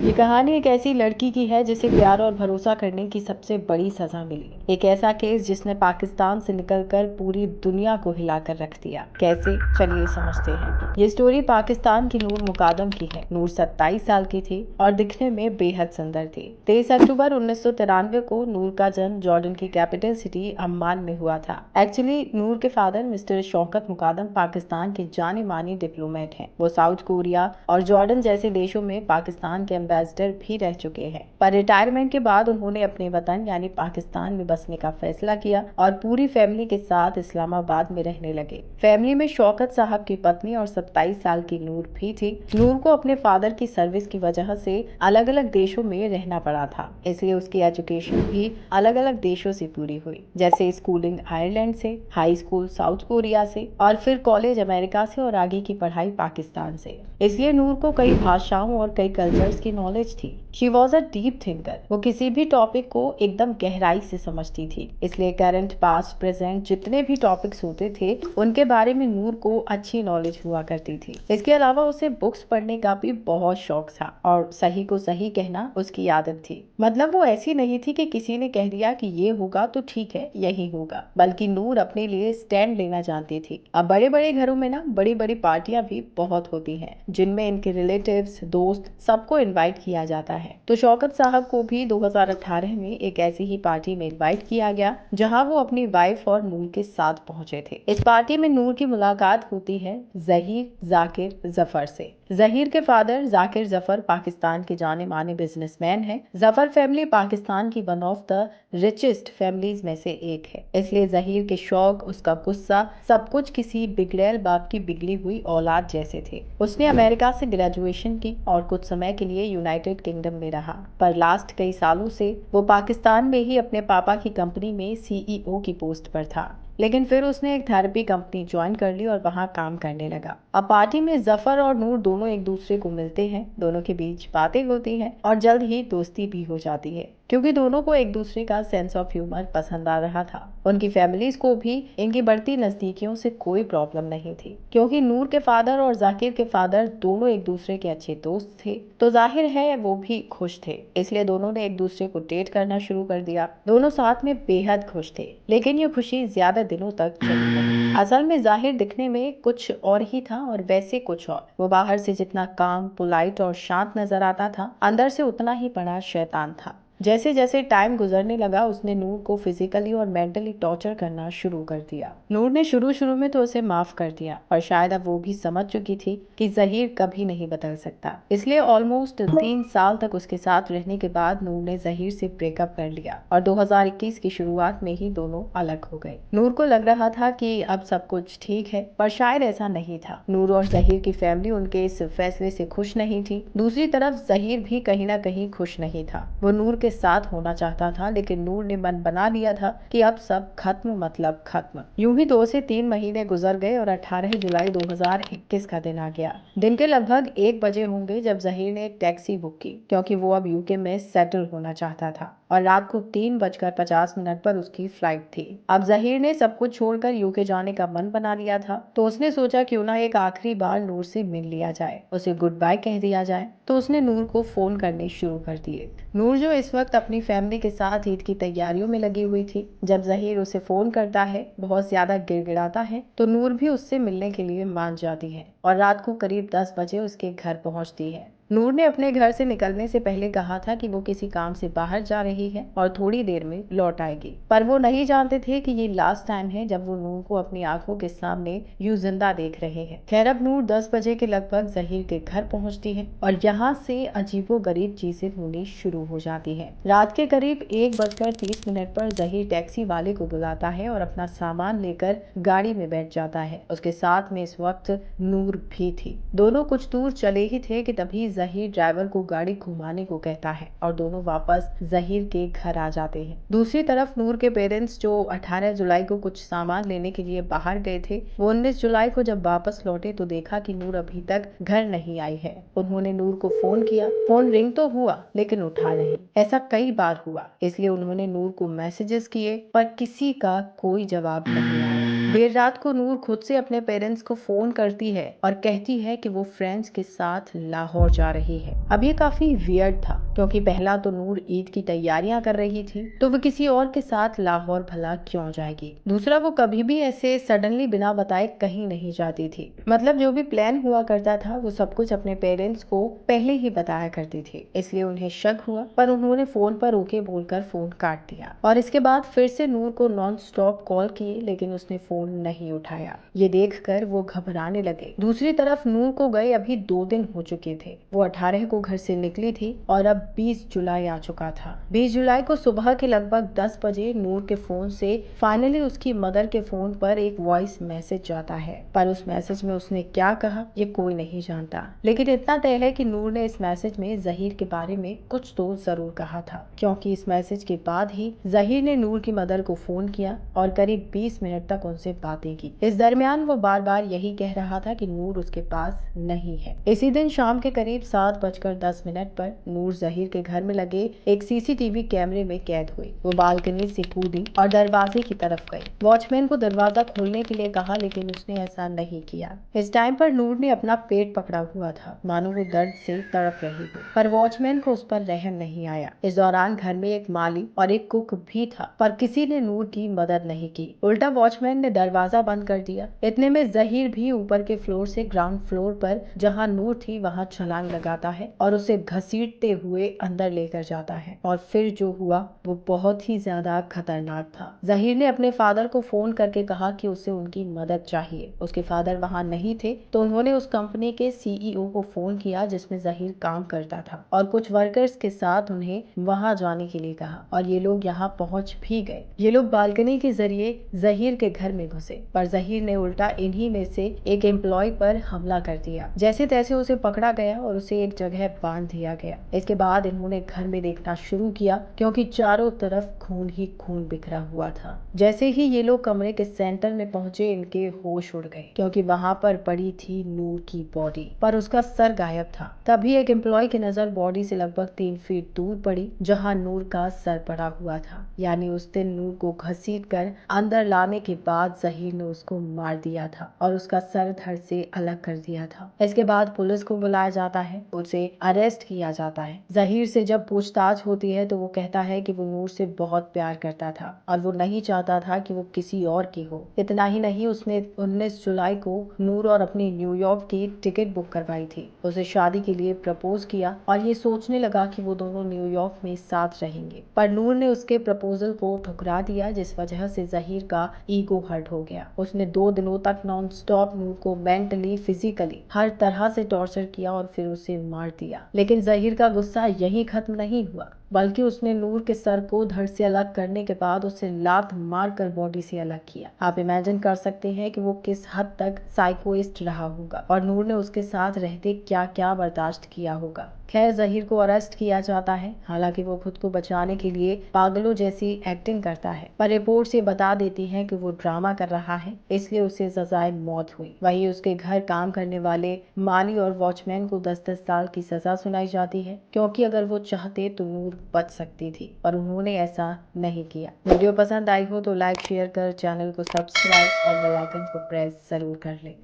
ये कहानी एक ऐसी लड़की की है जिसे प्यार और भरोसा करने की सबसे बड़ी सजा मिली। एक ऐसा केस जिसने पाकिस्तान से निकलकर पूरी दुनिया को हिलाकर रख दिया। कैसे, चलिए समझते हैं। ये स्टोरी पाकिस्तान की नूर मुकादम की है। नूर 27 साल की थी और दिखने में बेहद सुंदर थी। 23 अक्टूबर 1993 को नूर का जन्म जॉर्डन की कैपिटल सिटी अम्मान में हुआ था। एक्चुअली नूर के फादर मिस्टर शौकत मुकादम पाकिस्तान के जाने माने डिप्लोमेट हैं। वो साउथ कोरिया और जॉर्डन जैसे देशों में पाकिस्तान के एम्बेसडर भी रह चुके हैं। पर रिटायरमेंट के बाद उन्होंने अपने वतन यानी पाकिस्तान में बसने का फैसला किया और पूरी फैमिली के साथ इस्लामाबाद में रहने लगे। फैमिली में शौकत साहब की पत्नी और 27 साल की नूर भी थी। नूर को अपने फादर की सर्विस की वजह से अलग अलग देशों में रहना पड़ा था, इसलिए उसकी एजुकेशन भी अलग अलग देशों से पूरी हुई, जैसे स्कूलिंग आयरलैंड से, हाई स्कूल साउथ कोरिया से और फिर कॉलेज अमेरिका से और आगे की पढ़ाई पाकिस्तान से। इसलिए नूर को कई भाषाओं और कई कल्चर्स की नॉलेज थी। She was a deep thinker. वो किसी भी टॉपिक को एकदम गहराई से समझती थी, इसलिए करंट पास्ट प्रेजेंट जितने भी टॉपिक्स होते थे उनके बारे में नूर को अच्छी नॉलेज हुआ करती थी। इसके अलावा उसे बुक्स पढ़ने का भी बहुत शौक था और सही को सही कहना उसकी आदत थी। मतलब वो ऐसी नहीं थी कि किसी ने कह दिया कि ये होगा तो ठीक है यही होगा, बल्कि नूर अपने लिए स्टैंड लेना जानती थी। अब बड़े बड़े घरों में ना बड़ी बड़ी पार्टियां भी बहुत होती हैं, जिनमें इनके रिलेटिव्स, दोस्त सबको इनवाइट किया जाता है। तो शौकत साहब को भी 2018 में एक ऐसी ही पार्टी में इनवाइट किया गया, जहां वो अपनी वाइफ और नूर के साथ पहुंचे थे। इस पार्टी में नूर की मुलाकात होती है जहीर जाकिर जफर से। जहीर के फादर जाकिर जफर पाकिस्तान के जाने माने बिजनेसमैन हैं। जफर फैमिली पाकिस्तान की one of the richest families में से एक है, इसलिए जहीर के शौक, उसका गुस्सा, सब कुछ किसी बिगड़ैल बाप की बिगड़ी हुई औलाद जैसे थे। उसने अमेरिका से ग्रेजुएशन की और कुछ समय के लिए यूनाइटेड किंगडम में रहा, पर लास्ट कई सालों से वो पाकिस्तान में ही अपने पापा की कंपनी में सीईओ की पोस्ट पर था। लेकिन फिर उसने एक थेरेपी कंपनी ज्वाइन कर ली और वहां काम करने लगा। अब पार्टी में जफर और नूर दोनों एक दूसरे को मिलते हैं, दोनों के बीच बातें होती हैं और जल्द ही दोस्ती भी हो जाती है, क्योंकि दोनों को एक दूसरे का सेंस ऑफ ह्यूमर पसंद आ रहा था। उनकी फैमिलीज को भी इनकी बढ़ती नजदीकियों से कोई प्रॉब्लम नहीं थी, क्योंकि नूर के फादर और जाकिर के फादर दोनों एक दूसरे के अच्छे दोस्त थे, तो जाहिर है वो भी खुश थे। इसलिए दोनों ने एक दूसरे को डेट करना शुरू कर दिया। दोनों साथ में बेहद खुश थे, लेकिन ये खुशी ज्यादा दिनों तक चली नहीं। असल में जाहिर दिखने में कुछ और ही था और वैसे कुछ और। वो बाहर से जितना काम, पोलाइट और शांत नजर आता था, अंदर से उतना ही बड़ा शैतान था। जैसे जैसे टाइम गुजरने लगा उसने नूर को फिजिकली और मेंटली टॉर्चर करना शुरू कर दिया। नूर ने शुरू शुरू में तो उसे माफ कर दिया, और शायद अब वो भी समझ चुकी थी कि जहीर कभी नहीं बदल सकता। इसलिए ऑलमोस्ट 3 साल तक उसके साथ रहने के बाद नूर ने जहीर से ब्रेकअप कर लिया और 2021 की शुरुआत में ही दोनों अलग हो गए। नूर को लग रहा था कि अब सब कुछ ठीक है, पर शायद ऐसा नहीं था। नूर और जहीर की फैमिली उनके इस फैसले से खुश नहीं थी। दूसरी तरफ जहीर भी कहीं ना कहीं खुश नहीं था। वो नूर के साथ होना चाहता था, लेकिन नूर ने मन बना लिया था कि अब सब खत्म मतलब खत्म। यूं ही 2 से 3 महीने गुजर गए और 18 जुलाई 2021 का दिन आ गया। दिन के लगभग 1 बजे होंगे जब जहीर ने एक टैक्सी बुक की, क्योंकि वो अब यूके में सेटल होना चाहता था और रात को 3:50 पर उसकी फ्लाइट थी। अब जहीर ने सब कुछ छोड़कर यूके जाने का मन बना लिया था, तो उसने सोचा क्यों ना एक आखिरी बार नूर से मिल लिया जाए, उसे गुड बाय कह दिया जाए। तो उसने नूर को फोन करने शुरू कर दिए। नूर जो इस वक्त अपनी फैमिली के साथ ईद की तैयारियों में लगी हुई थी, जब जहीर उसे फोन करता है, बहुत ज्यादा गिड़गिड़ाता है, तो नूर भी उससे मिलने के लिए मान जाती है और रात को करीब 10 बजे उसके घर पहुंचती है। नूर ने अपने घर से निकलने से पहले कहा था कि वो किसी काम से बाहर जा रही है और थोड़ी देर में लौट आएगी, पर वो नहीं जानते थे कि ये लास्ट टाइम है जब वो नूर को अपनी आंखों के सामने यूं जिंदा देख रहे हैं। खैर, अब नूर 10 बजे के लगभग जहीर के घर पहुंचती है और यहाँ से अजीबोगरीब चीजें होनी शुरू हो जाती है। रात के करीब 1:30 पर जहीर टैक्सी वाले को बुलाता है और अपना सामान लेकर गाड़ी में बैठ जाता है। उसके साथ में इस वक्त नूर भी थी। दोनों कुछ दूर चले ही थे कि तभी जहीर ड्राइवर को गाड़ी घुमाने को कहता है और दोनों वापस जहीर के घर आ जाते हैं। दूसरी तरफ नूर के पेरेंट्स, जो 18 जुलाई को कुछ सामान लेने के लिए बाहर गए थे, वो 19 जुलाई को जब वापस लौटे तो देखा कि नूर अभी तक घर नहीं आई है। उन्होंने नूर को फोन किया, फोन रिंग तो हुआ लेकिन उठा नहीं। ऐसा कई बार हुआ, इसलिए उन्होंने नूर को मैसेजेस किए, पर किसी का कोई जवाब नहीं आया। देर रात को नूर खुद से अपने पेरेंट्स को फोन करती है और कहती है कि वो फ्रेंड्स के साथ लाहौर जा रही है। अब ये काफी वियर्ड था, क्योंकि पहला तो नूर ईद की तैयारियां कर रही थी, तो वो किसी और के साथ लाहौर भला क्यों जाएगी। दूसरा, वो कभी भी ऐसे सडनली बिना बताए कहीं नहीं जाती थी। मतलब जो भी प्लान हुआ करता था वो सब कुछ अपने पेरेंट्स को पहले ही बताया करती थी, इसलिए उन्हें शक हुआ, पर उन्होंने फोन पर ओके बोलकर फोन काट दिया। और इसके बाद फिर से नूर को नॉन स्टॉप कॉल किए, लेकिन उसने फोन नहीं उठाया। ये देखकर वो घबराने लगे। दूसरी तरफ नूर को गए अभी 2 दिन हो चुके थे। वो 18 को घर से निकली थी और अब 20 जुलाई आ चुका था। 20 जुलाई को सुबह के लगभग 10 बजे नूर के फोन से फाइनली उसकी मदर के फोन पर एक वॉइस मैसेज जाता है, पर उस मैसेज में उसने क्या कहा ये कोई नहीं जानता। लेकिन इतना तय है कि नूर ने इस मैसेज में जहीर के बारे में कुछ तो जरूर कहा था, क्योंकि इस मैसेज के बाद ही जहीर ने नूर की मदर को फोन किया और करीब 20 मिनट तक उनसे बातें की। इस दरमियान वो बार बार यही कह रहा था कि नूर उसके पास नहीं है। इसी दिन शाम के करीब 7:10 पर नूर जहीर के घर में लगे एक सीसीटीवी कैमरे में कैद हुई। वो बालकनी से कूदी और दरवाजे की तरफ गई। वॉचमैन को दरवाजा खोलने के लिए कहा, लेकिन उसने ऐसा नहीं किया। इस टाइम पर नूर ने अपना पेट पकड़ा हुआ था, मानो वो दर्द से तड़प रही हो, पर वॉचमैन को उस पर रहम नहीं आया। इस दौरान घर में एक माली और एक कुक भी था, पर किसी ने नूर की मदद नहीं की। उल्टा वॉचमैन ने दरवाजा बंद कर दिया। इतने में जहीर भी ऊपर के फ्लोर से ग्राउंड फ्लोर पर जहां नूर थी वहां छलांग लगाता है और उसे घसीटते हुए अंदर लेकर जाता है। और फिर जो हुआ वो बहुत ही ज्यादा खतरनाक था। जहीर ने अपने फादर को फोन करके कहा कि उसे उनकी मदद चाहिए। उसके फादर वहां नहीं थे, तो उन्होंने उस कंपनी के सीईओ को फोन किया जिसमें जहीर काम करता था, और कुछ वर्कर्स के साथ उन्हें वहां जाने के लिए कहा, और ये लोग यहाँ पहुंच भी गए। ये लोग बालकनी के जरिए जहीर के घर में घुसे, पर जहीर ने उल्टा इन्हीं में से एक एम्प्लॉय पर हमला कर दिया। जैसे तैसे उसे पकड़ा गया और उसे एक जगह बांध दिया गया। इसके बाद इन्होंने घर में देखना शुरू किया, क्योंकि चारों तरफ खून ही खून बिखरा हुआ था। जैसे ही ये लोग कमरे के सेंटर में पहुंचे, इनके होश उड़ गए, क्योंकि वहां पर पड़ी थी नूर की बॉडी, पर उसका सर गायब था। तभी एक एम्प्लॉय की नजर बॉडी से लगभग 3 फीट दूर पड़ी, जहां नूर का सर पड़ा हुआ था। यानी उस दिन नूर को घसीटकर अंदर लाने के बाद जहीर ने उसको मार दिया था और उसका सर धड़ से अलग कर दिया था। इसके बाद पुलिस को बुलाया जाता है, उसे अरेस्ट किया जाता है। जहीर से जब पूछताछ होती है तो वो कहता है कि वो नूर से बहुत प्यार करता था और वो नहीं चाहता था कि वो किसी और की हो। इतना ही नहीं, उसने 19 जुलाई को नूर और अपनी न्यूयॉर्क की टिकट बुक करवाई थी। उसे शादी के लिए प्रपोज किया और ये सोचने लगा कि वो दोनों न्यूयॉर्क में साथ रहेंगे, पर नूर ने उसके प्रपोजल को ठुकरा दिया, जिस वजह से जहीर का ईगो हर्ट हो गया। उसने 2 दिनों तक नॉन स्टॉप नूर को मेंटली फिजिकली हर तरह से टॉर्चर किया और फिर उसे मार दिया। लेकिन जहीर का गुस्सा यहीं खत्म नहीं हुआ, बल्कि उसने नूर के सर को धड़ से अलग करने के बाद उसे लात मारकर बॉडी से अलग किया। आप इमेजिन कर सकते हैं कि वो किस हद तक साइकोइस्ट रहा होगा और नूर ने उसके साथ रहते क्या क्या बर्दाश्त किया होगा। खैर, जहीर को अरेस्ट किया जाता है। हालांकि वो खुद को बचाने के लिए पागलों जैसी एक्टिंग करता है, पर रिपोर्ट ये बता देती है कि वो ड्रामा कर रहा है, इसलिए उसे सजाए मौत हुई। वहीं उसके घर काम करने वाले माली और वॉचमैन को 10-10 साल की सजा सुनाई जाती है, क्योंकि अगर वो चाहते तो नूर बच सकती थी, पर उन्होंने ऐसा नहीं किया। वीडियो पसंद आई हो तो लाइक शेयर कर चैनल को सब्सक्राइब और बेल आइकन को प्रेस जरूर कर ले।